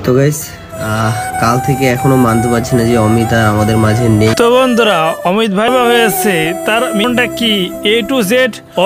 তো গাইস কাল থেকে এখনো মানতে পারছি না যে অমিত আর আমাদের মাঝে নেই। তো বন্ধুরা, অমিত ভাই হয়েছে তার মিশনটা কি A to Z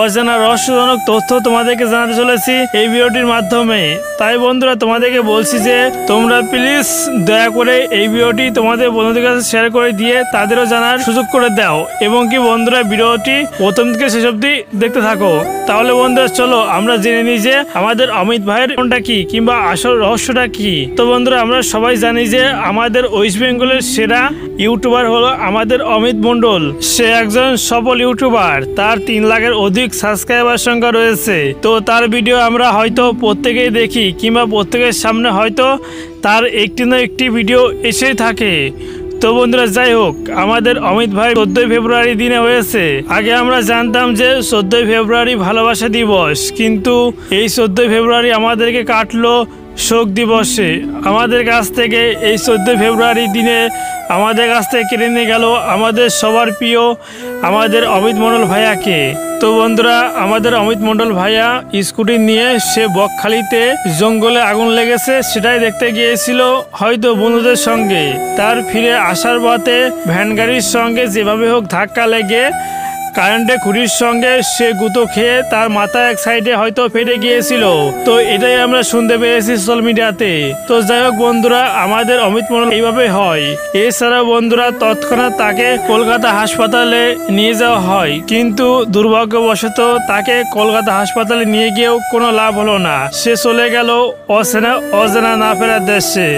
অজানা রহস্যজনক তথ্য তোমাদেরকে জানাতে চলেছি এই ভিডিওটির মাধ্যমে। তাই বন্ধুরা, তোমাদেরকে বলছি যে তোমরা প্লিজ দয়া করে এই ভিডিওটি তোমাদের বন্ধুদের কাছে শেয়ার করে দিয়ে তাদেরও জানার সুযোগ করে দাও, এবং কি বন্ধুরা ভিডিওটি প্রথম থেকে শেষ অবধি দেখতে থাকো। তাহলে বন্ধুরা চলো আমরা জেনে নিই যে আমাদের অমিত ভাইয়ের কোনটা কি কিংবা আসল রহস্যটা কি। তো বন্ধুরা, আমরা সবাই জানি যে আমাদের ওয়েস্ট বেঙ্গলের সেরা ইউটিউবার হলো আমাদের অমিত মন্ডল। সে একজন সফল ইউটিউবার, তার 3 লাখের অধিক সাবস্ক্রাইবার সংখ্যা রয়েছে। তো তার ভিডিও আমরা হয়তো প্রত্যেকেই দেখি কিংবা প্রত্যেকের সামনে হয়তো তার একটি না একটি ভিডিও এসেই থাকে। তো বন্ধুরা, যাই হোক, আমাদের অমিত ভাই 14 ফেব্রুয়ারি দিনে হয়েছে। আগে আমরা জানতাম যে 14 ফেব্রুয়ারি ভালোবাসা দিবস, কিন্তু এই 14 ফেব্রুয়ারি আমাদেরকে কাটলো শোক দিবসে। আমাদের কাছ থেকে এই 14 ফেব্রুয়ারি দিনে আমাদের কাছ থেকে কেড়ে নিয়ে গেল আমাদের সবার প্রিয় আমাদের অমিত মণ্ডল ভাইয়াকে। তো বন্ধুরা, আমাদের অমিত মণ্ডল ভাইয়া স্কুটি নিয়ে সে বকখালিতে জঙ্গলে আগুন লেগেছে সেটাই দেখতে গিয়েছিল হয়তো বন্ধুদের সঙ্গে। তার ফিরে আসার পথে ভ্যান গাড়ির সঙ্গে যেভাবে হোক ধাক্কা লেগে কারেন্টের খুঁটির সঙ্গে সে গুঁতো খেয়ে তার মাথা এক সাইডে হয়তো ফেটে গিয়েছিল। তো এটাই আমরা শুনতে পেয়েছি সোশ্যাল মিডিয়াতে। তো যাই হোক বন্ধুরা, আমাদের অমিত মণ্ডল এইভাবে হয়। এছাড়া বন্ধুরা, তৎক্ষণাৎ তাকে কলকাতা হাসপাতালে নিয়ে যাওয়া হয়, কিন্তু দুর্ভাগ্যবশত তাকে কলকাতা হাসপাতালে নিয়ে গিয়েও কোনো লাভ হলো না। সে চলে গেল অজানা না ফেরার দেশে।